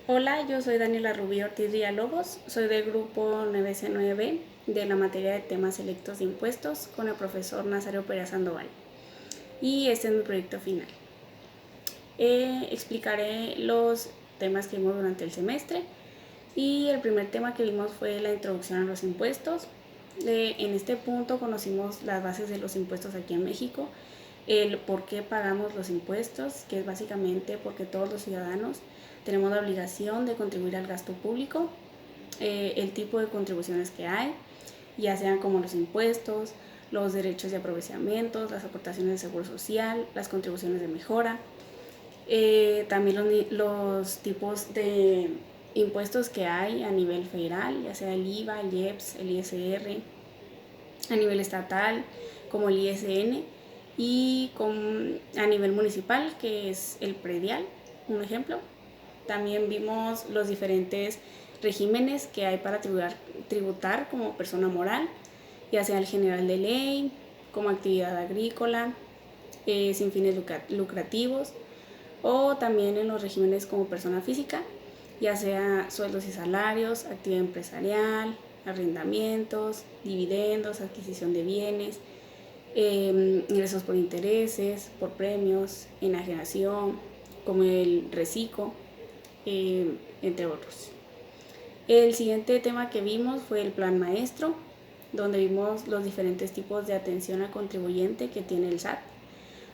Hola, yo soy Daniela Rubí Ortiz Villalobos, soy del grupo 9C9B de la materia de temas selectos de impuestos con el profesor Nazario Pérez Sandoval y este es mi proyecto final. Explicaré los temas que vimos durante el semestre y el primer tema que vimos fue la introducción a los impuestos. En este punto conocimos las bases de los impuestos aquí en México, el por qué pagamos los impuestos, que es básicamente porque todos los ciudadanos tenemos la obligación de contribuir al gasto público, el tipo de contribuciones que hay, ya sean como los impuestos, los derechos de aprovechamientos, las aportaciones de seguro social, las contribuciones de mejora, también los tipos de impuestos que hay a nivel federal, ya sea el IVA, el IEPS, el ISR, a nivel estatal como el ISN y a nivel municipal que es el predial, un ejemplo. También vimos los diferentes regímenes que hay para tributar como persona moral, ya sea el general de ley, como actividad agrícola, sin fines lucrativos, o también en los regímenes como persona física, ya sea sueldos y salarios, actividad empresarial, arrendamientos, dividendos, adquisición de bienes, ingresos por intereses, por premios, enajenación, como el reciclo, entre otros. El siguiente tema que vimos fue el plan maestro, donde vimos los diferentes tipos de atención al contribuyente que tiene el SAT,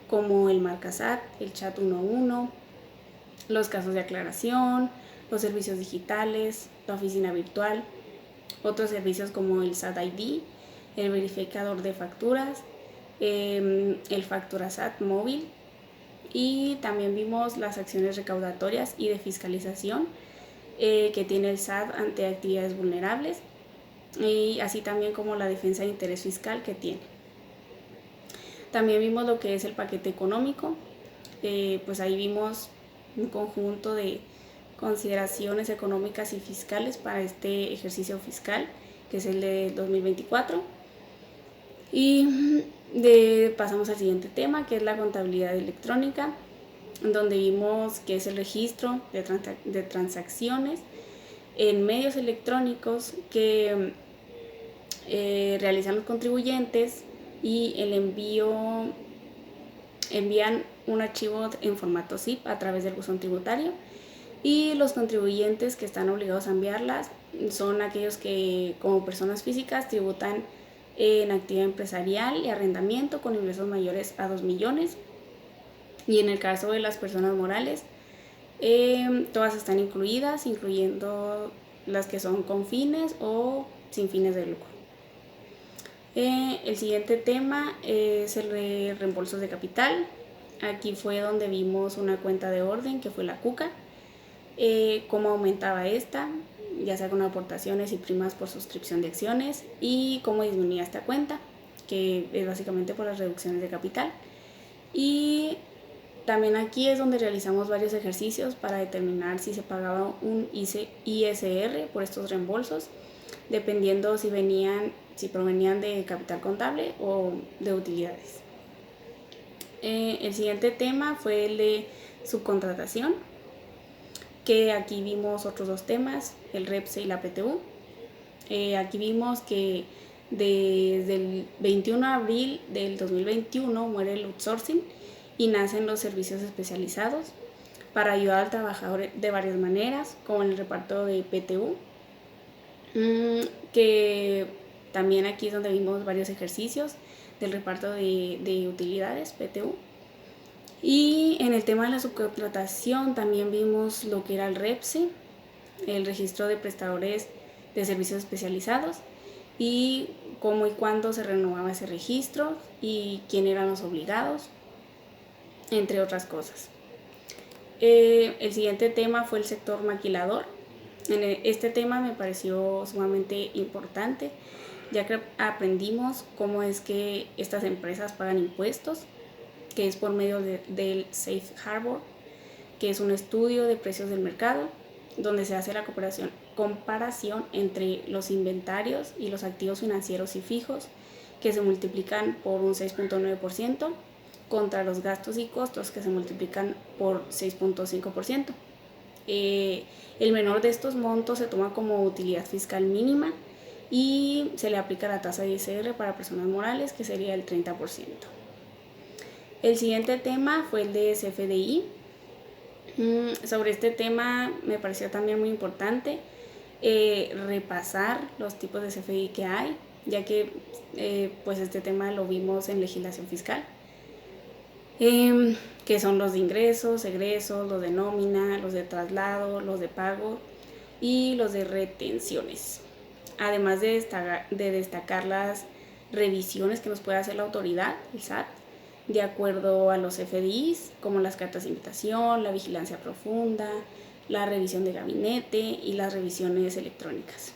como el Marcasat, el Chat 11, los casos de aclaración, los servicios digitales, la oficina virtual, otros servicios como el SAT ID, el verificador de facturas, el Facturasat móvil, y también vimos las acciones recaudatorias y de fiscalización que tiene el SAT ante actividades vulnerables, y así también como la defensa de interés fiscal que tiene. También vimos lo que es el paquete económico, pues ahí vimos un conjunto de consideraciones económicas y fiscales para este ejercicio fiscal, que es el de 2024. Y pasamos al siguiente tema, que es la contabilidad electrónica, donde vimos que es el registro de transacciones en medios electrónicos que realizan los contribuyentes y envían un archivo en formato zip a través del buzón tributario, y los contribuyentes que están obligados a enviarlas son aquellos que como personas físicas tributan en actividad empresarial y arrendamiento con ingresos mayores a 2 millones, y en el caso de las personas morales todas están incluidas, incluyendo las que son con fines o sin fines de lucro. El siguiente tema es el de reembolsos de capital. Aquí fue donde vimos una cuenta de orden que fue la CUCA, cómo aumentaba esta, ya sea con aportaciones y primas por suscripción de acciones, y cómo disminuía esta cuenta, que es básicamente por las reducciones de capital. Y también aquí es donde realizamos varios ejercicios para determinar si se pagaba un ISR por estos reembolsos, dependiendo si provenían de capital contable o de utilidades. El siguiente tema fue el de subcontratación, que aquí vimos otros dos temas, el REPSE y la PTU. Aquí vimos que desde el 21 de abril del 2021 muere el outsourcing y nacen los servicios especializados para ayudar al trabajador de varias maneras, como el reparto de PTU, que también aquí es donde vimos varios ejercicios del reparto de utilidades PTU. Y en el tema de la subcontratación también vimos lo que era el REPSE, el registro de prestadores de servicios especializados, y cómo y cuándo se renovaba ese registro y quién eran los obligados, entre otras cosas. El siguiente tema fue el sector maquilador. Este tema me pareció sumamente importante, ya que aprendimos cómo es que estas empresas pagan impuestos, que es por medio del Safe Harbor, que es un estudio de precios del mercado, donde se hace la comparación entre los inventarios y los activos financieros y fijos, que se multiplican por un 6.9%, contra los gastos y costos, que se multiplican por 6.5%. El menor de estos montos se toma como utilidad fiscal mínima y se le aplica la tasa de ISR para personas morales, que sería el 30%. El siguiente tema fue el de CFDI. Sobre este tema me pareció también muy importante repasar los tipos de CFDI que hay, ya que pues este tema lo vimos en legislación fiscal, que son los de ingresos, egresos, los de nómina, los de traslado, los de pago y los de retenciones. Además de destacar las revisiones que nos puede hacer la autoridad, el SAT, de acuerdo a los FDIs, como las cartas de invitación, la vigilancia profunda, la revisión de gabinete y las revisiones electrónicas.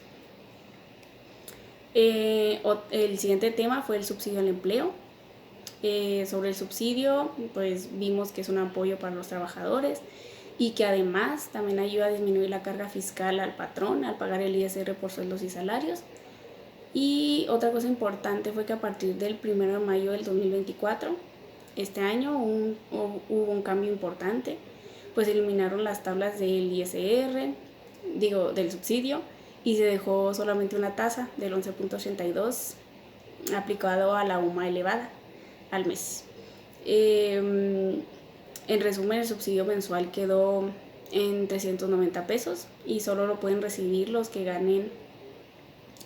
El siguiente tema fue el subsidio al empleo. Sobre el subsidio, pues vimos que es un apoyo para los trabajadores y que además también ayuda a disminuir la carga fiscal al patrón al pagar el ISR por sueldos y salarios. Y otra cosa importante fue que a partir del 1 de mayo del 2024, este año, hubo un cambio importante, pues eliminaron las tablas del ISR, del subsidio, y se dejó solamente una tasa del 11.82 aplicado a la UMA elevada al mes. En resumen, el subsidio mensual quedó en 390 pesos y solo lo pueden recibir los que ganen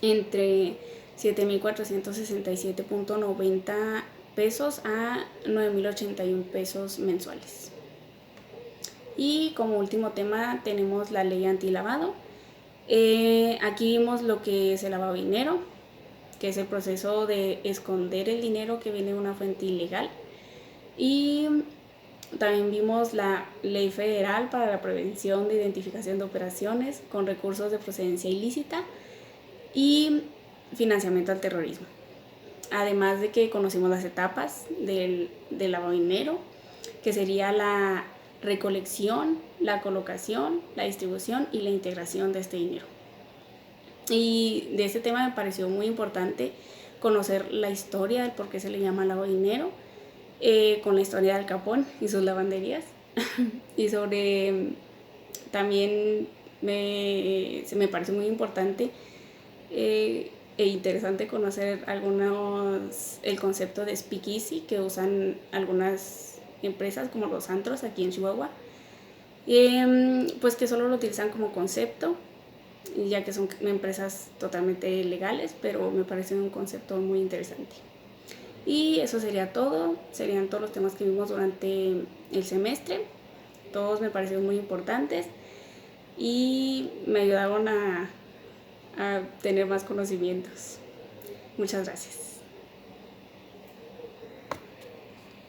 entre 7.467.90 pesos a 9.081 pesos mensuales. Y como último tema tenemos la ley antilavado. Aquí vimos lo que es el lavado de dinero, que es el proceso de esconder el dinero que viene de una fuente ilegal. Y también vimos la Ley Federal para la Prevención de Identificación de Operaciones con Recursos de Procedencia Ilícita y Financiamiento al Terrorismo. Además de que conocimos las etapas del lavado de dinero, que sería la recolección, la colocación, la distribución y la integración de este dinero. Y de este tema me pareció muy importante conocer la historia del por qué se le llama lavado de dinero, con la historia de Al Capone y sus lavanderías. Y también me parece muy importante e interesante conocer el concepto de speakeasy que usan algunas empresas como los antros aquí en Chihuahua, pues que solo lo utilizan como concepto, ya que son empresas totalmente legales, pero me parece un concepto muy interesante. Y eso sería todo, serían todos los temas que vimos durante el semestre. Todos me parecieron muy importantes y me ayudaron a tener más conocimientos. Muchas gracias.